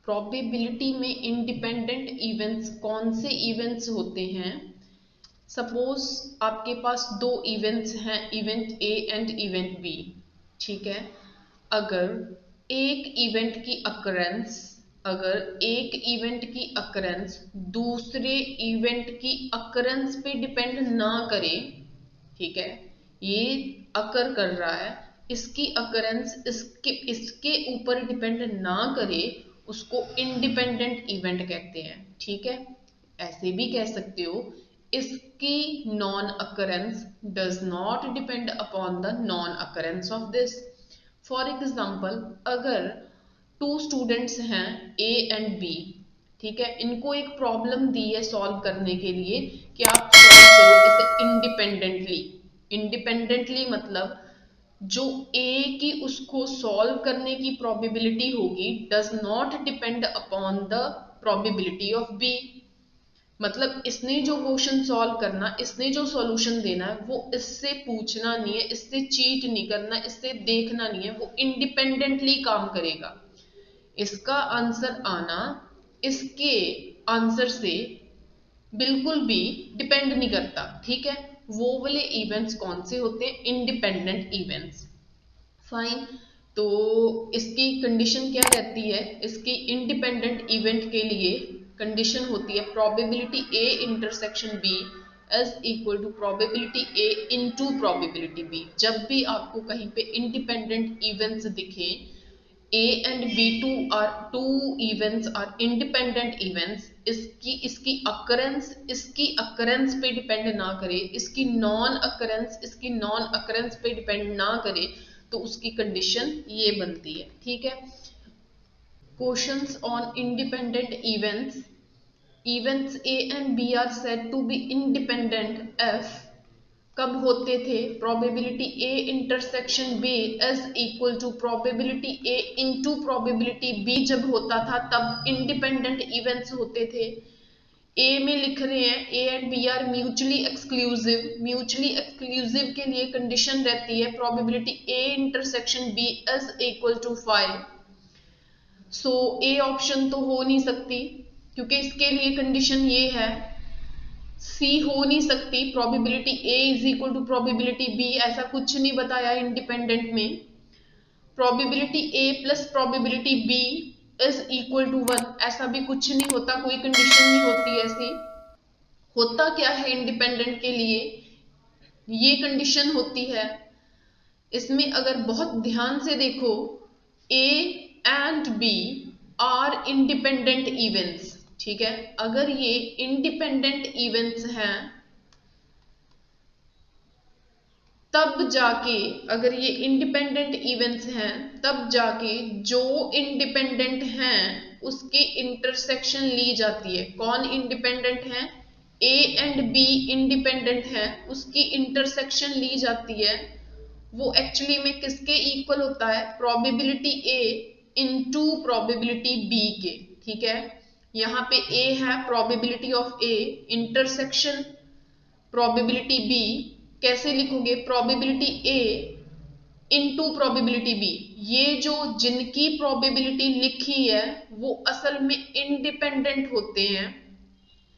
Probability में independent events कौन से इवेंट्स होते हैं? सपोज आपके पास दो इवेंट्स हैं, event A and event B, ठीक है। अगर एक इवेंट की अकरेंस दूसरे इवेंट की अकरेंस पे डिपेंड ना करे, ठीक है, ये अकर कर रहा है, इसकी अकरेंस इसके ऊपर डिपेंड ना करे, उसको इंडिपेंडेंट इवेंट कहते हैं, ठीक है। ऐसे भी कह सकते हो, इसकी non occurrence does not depend upon the non occurrence of this. For example, अगर टू स्टूडेंट्स हैं ए एंड बी, ठीक है, इनको एक प्रॉब्लम दी है सॉल्व करने के लिए कि आप सॉल्व करो इसे इंडिपेंडेंटली मतलब जो ए की उसको सॉल्व करने की प्रोबेबिलिटी होगी does not depend upon the probability of B. मतलब इसने जो क्वेश्चन सॉल्व करना, इसने जो सॉल्यूशन देना है, वो इससे पूछना नहीं है, इससे चीट नहीं करना, इससे देखना नहीं है, वो इंडिपेंडेंटली काम करेगा। इसका आंसर आना इसके आंसर से बिल्कुल भी डिपेंड नहीं करता, ठीक है। वो वाले इवेंट्स कौन से होते हैं? Independent events. फाइन। तो इसकी कंडीशन क्या रहती है? इसकी इंडिपेंडेंट इवेंट के लिए कंडीशन होती है probability A intersection B is equal to probability A into probability B. जब भी आपको कहीं पे इंडिपेंडेंट इवेंट्स दिखे, A and B2 are two events are independent events, इसकी अकरेंस पे डिपेंड ना करे, इसकी नॉन अकरेंस पे डिपेंड ना करे, तो उसकी कंडीशन ये बनती है, ठीक है। Questions on independent events A and B are said to be independent if कब होते थे? Probability A intersection B is equal to probability A into probability B जब होता था तब इंडिपेंडेंट इवेंट्स होते थे। ए में लिख रहे हैं A and B are mutually exclusive के लिए कंडीशन रहती है probability A intersection B is equal to 5। So A option तो हो नहीं सकती क्योंकि इसके लिए कंडीशन ये है। सी हो नहीं सकती, probability A is equal to probability B, ऐसा कुछ नहीं बताया इंडिपेंडेंट में। Probability A plus probability B is equal to 1, ऐसा भी कुछ नहीं होता, कोई कंडीशन नहीं होती ऐसी। होता क्या है इंडिपेंडेंट के लिए? ये कंडीशन होती है। इसमें अगर बहुत ध्यान से देखो, A and B are independent events, ठीक है। अगर ये इंडिपेंडेंट इवेंट्स हैं तब जाके, अगर ये इंडिपेंडेंट इवेंट्स हैं तब जाके जो इंडिपेंडेंट हैं उसकी इंटरसेक्शन ली जाती है। कौन इंडिपेंडेंट है? ए एंड बी इंडिपेंडेंट है, उसकी इंटरसेक्शन ली जाती है। वो एक्चुअली में किसके इक्वल होता है? Probability A into probability B के, ठीक है। यहाँ पे ए है probability of A intersection probability B, कैसे लिखोगे? Probability A into probability B. ये जो जिनकी प्रोबेबिलिटी लिखी है वो असल में इंडिपेंडेंट होते हैं।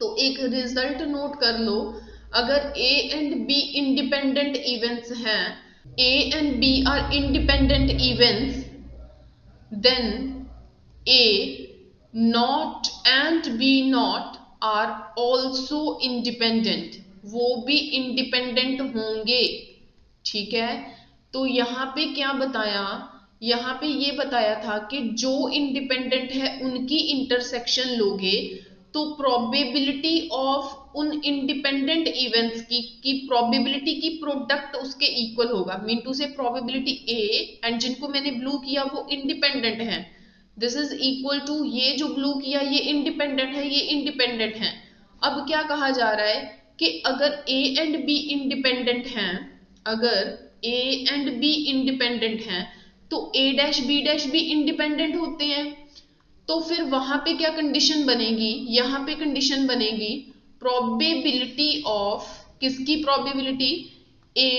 तो एक रिजल्ट नोट कर लो, अगर A and B independent events हैं, A and B are independent events, then A not and B not are also independent, वो भी इंडिपेंडेंट होंगे, ठीक है। तो यहाँ पे क्या बताया? यहाँ पे ये बताया था कि जो इंडिपेंडेंट है उनकी इंटरसेक्शन लोगे तो प्रोबेबिलिटी ऑफ उन इंडिपेंडेंट इवेंट्स की प्रोबेबिलिटी की प्रोडक्ट उसके इक्वल होगा। मीन टू से प्रोबेबिलिटी ए एंड जिनको मैंने ब्लू किया वो इंडिपेंडेंट है, दिस इज इक्वल टू ये जो ब्लू किया ये इंडिपेंडेंट है, ये इंडिपेंडेंट है। अब क्या कहा जा रहा है कि अगर ए एंड बी इंडिपेंडेंट हैं, अगर ए एंड बी इंडिपेंडेंट हैं तो ए डैश बी डैश भी इंडिपेंडेंट होते हैं। तो फिर वहां पे क्या कंडीशन बनेगी? यहाँ पे कंडीशन बनेगी प्रोबेबिलिटी ऑफ किसकी probability? A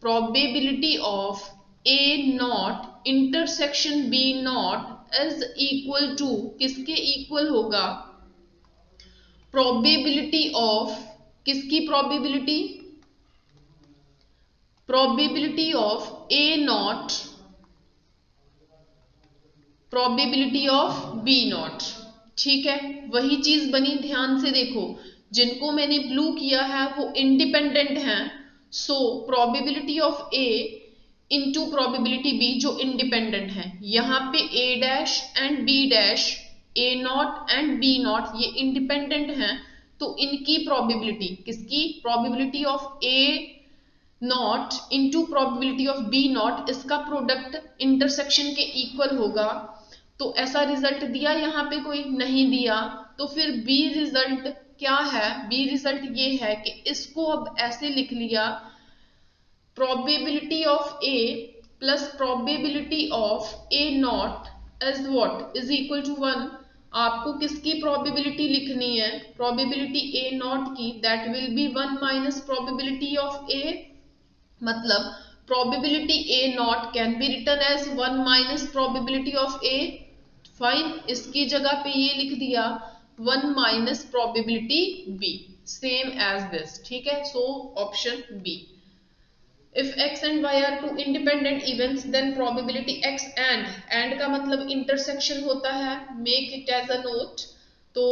probability of A not intersection B not is equal to, किसके इक्वल होगा, प्रोबेबिलिटी ऑफ, किसकी probability, probability of A not, probability of B not. ठीक है, वही चीज बनी, ध्यान से देखो, जिनको मैंने ब्लू किया है वो इंडिपेंडेंट हैं, so probability of A into probability B जो इंडिपेंडेंट है, यहाँ पे A dash and B dash, A not and B not ये इंडिपेंडेंट हैं, तो इनकी प्रोबेबिलिटी, किसकी probability of A not into probability of B not, इसका प्रोडक्ट इंटरसेक्शन के इक्वल होगा। तो ऐसा रिजल्ट दिया यहाँ पे कोई नहीं दिया, तो फिर बी रिजल्ट क्या है, बी रिजल्ट ये है कि इसको अब ऐसे लिख लिया, probability of A plus probability of A not is what, is equal to 1। आपको किसकी प्रोबेबिलिटी लिखनी है, प्रोबेबिलिटी ए नॉट की, that will be 1 minus probability of A, मतलब probability A not can be written as 1 minus probability of A. Fine, इसकी जगह पे ये लिख दिया 1 minus probability B, same as this. ठीक है, so option B. If x and y are two independent events, then probability x and का मतलब intersection होता है, make it as a note। तो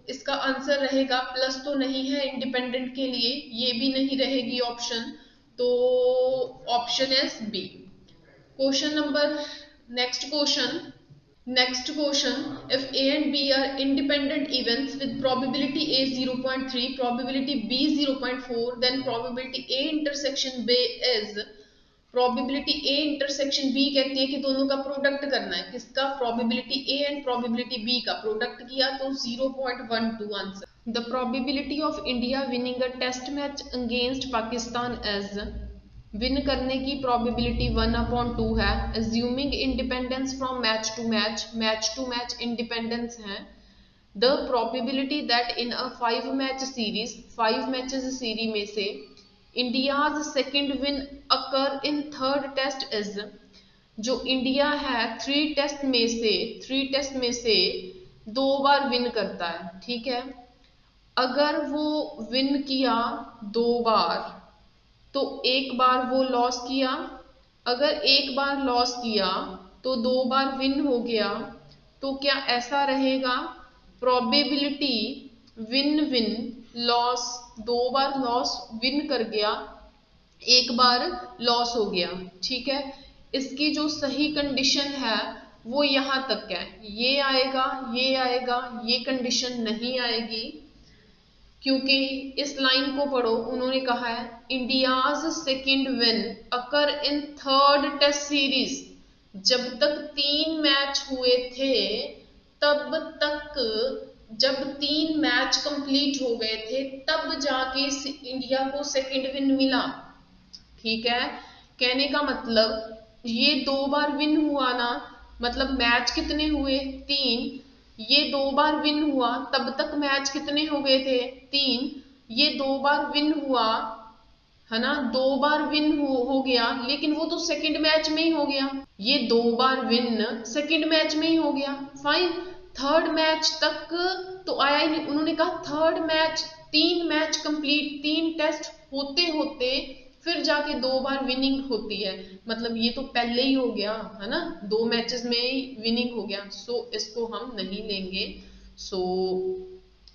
इसका आंसर रहेगा, प्लस तो नहीं है इंडिपेंडेंट के लिए, ये भी नहीं रहेगी ऑप्शन, तो option is B. Question number, next question, if A and B are independent events with probability A 0.3, probability B 0.4, then probability A intersection B is, probability A intersection B कहती है कि दोनों का प्रोडक्ट करना है, किसका, probability A and probability B का product किया तो 0.12 answer. The probability of India winning a test match against Pakistan is, win करने की प्रोबेबिलिटी 1/2 है, assuming independence from match to match, match to match independence है। The probability that in a 5 match series, 5 matches series में से India's second win occur in third test is, जो India है 3 test में से 2 बार विन करता है। ठीक है, अगर वो विन किया 2 बार तो 1 बार वो लॉस किया, अगर 1 बार लॉस किया तो 2 बार विन हो गया, तो क्या ऐसा रहेगा, प्रोबेबिलिटी विन विन लॉस, 2 बार लॉस विन कर गया, 1 बार लॉस हो गया। ठीक है, इसकी जो सही कंडीशन है वो यहाँ तक है, ये आएगा, ये कंडीशन नहीं आएगी, क्योंकि इस लाइन को पढ़ो, उन्होंने कहा है India's second win occur in third test series, जब तक 3 मैच हुए थे तब तक, जब 3 मैच कंप्लीट हो गए थे तब जाके इंडिया को सेकंड विन मिला। ठीक है, कहने का मतलब ये 2 बार विन हुआ ना, मतलब मैच कितने हुए 3, ये 2 बार विन हुआ, तब तक मैच कितने हो गए थे 3, ये 2 बार विन हुआ है ना, 2 बार विन हो गया, लेकिन वो तो सेकंड मैच में ही हो गया, ये 2 बार विन सेकंड मैच में ही हो गया। फाइन, थर्ड मैच तक तो आया ही नहीं, उन्होंने कहा third match, 3 match complete, 3 test होते होते फिर जाके 2 बार विनिंग होती है, मतलब ये तो पहले ही हो गया है ना, 2 मैचेस में ही विनिंग हो गया, सो इसको हम नहीं लेंगे। सो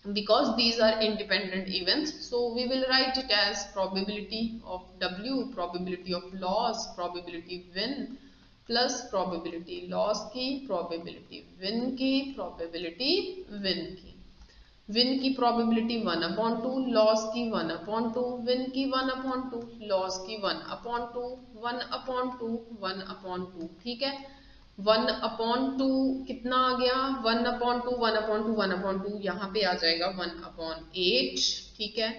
because these are independent events, so we will write it as probability of W, probability of loss, probability win plus probability loss की, probability win की, probability win की, विन की प्रोबेबिलिटी 1/2, लॉस की 1/2, विन की 1/2, लॉस की 1/2, 1/2, 1/2। ठीक है, 1/2 कितना आ गया, 1/2, 1/2, 1/2, यहाँ पे आ जाएगा 1/8। ठीक है,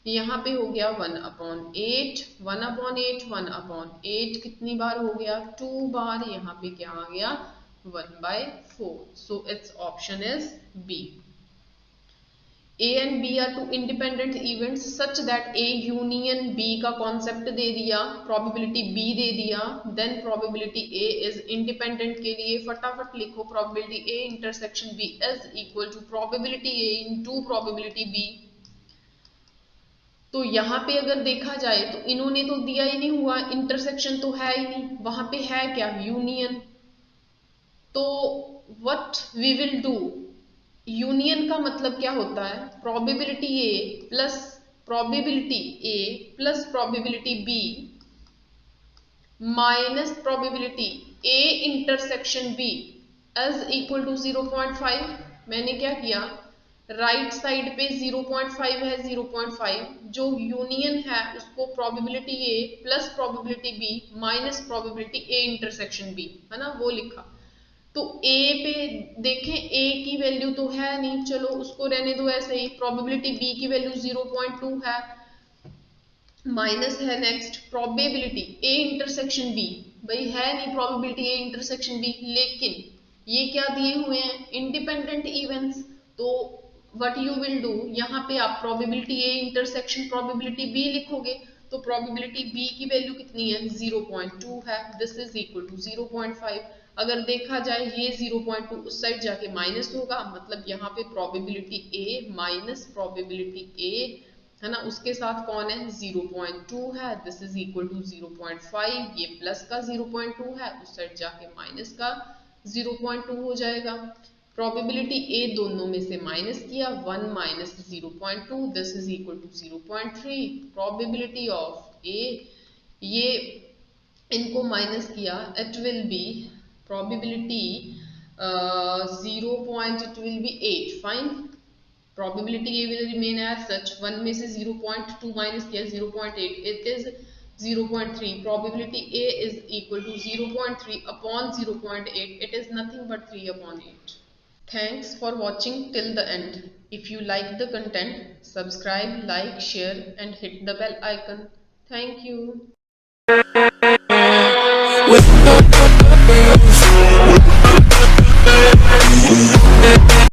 यहाँ पे हो गया 1/8, 1/8, 1/8 कितनी बार हो गया, 2 बार, यहाँ पे क्या आ गया 1/4। So it's option is B. A and B are two independent events such that A union B का कॉन्सेप्ट दे दिया, probability B दे दिया, then probability A is independent के लिए फटाफट लिखो probability A intersection B is equal to probability A into probability B। तो यहाँ पे अगर देखा जाए तो इन्होंने तो दिया ही नहीं हुआ, इंटरसेक्शन तो है ही नहीं, वहां पे है क्या, यूनियन। तो what we will do, union का मतलब क्या होता है, probability A plus probability B minus probability A intersection B is equal to 0.5। मैंने क्या किया, राइट साइड पे 0.5 है, 0.5 जो यूनियन है उसको probability A plus probability B minus probability A intersection B, है ना, वो लिखा। तो A पे देखें, A की वैल्यू तो है नहीं, चलो उसको रहने दो ऐसे ही। प्रोबेबिलिटी B की वैल्यू 0.2 है, माइनस है next probability A intersection B, भाई है नहीं प्रोबेबिलिटी A इंटरसेक्शन B, लेकिन ये क्या दिए हुए हैं, इंडिपेंडेंट इवेंट्स। तो व्हाट यू विल डू, यहाँ पे आप probability A intersection probability B लिखोगे, तो प्रोबेबिलिटी B की वैल्यू कितनी है, 0.2 है, दिस इज इक्वल टू 0.5। अगर देखा जाए ये 0.2 उस साइड जाके माइनस होगा, मतलब यहाँ पे probability A minus probability A, है ना, उसके साथ कौन है, 0.2 है, दिस इज इक्वल टू 0.5। ये प्लस का 0.2 है, उस साइड जाके माइनस का 0.2 हो जाएगा। प्रोबेबिलिटी A दोनों में से माइनस किया, 1 minus 0.2, this is equal to 0.3। Probability of A, ये इनको माइनस किया, it will be probability 0. it will be 8, fine। probability A will remain as such, 1 में से 0.2 minus किया 0.8, it is 0.3। probability A is equal to 0.3 upon 0.8, it is nothing but 3 upon 8। Thanks for watching till the end। if you like the content, subscribe, like, share and hit the bell icon। Thank you।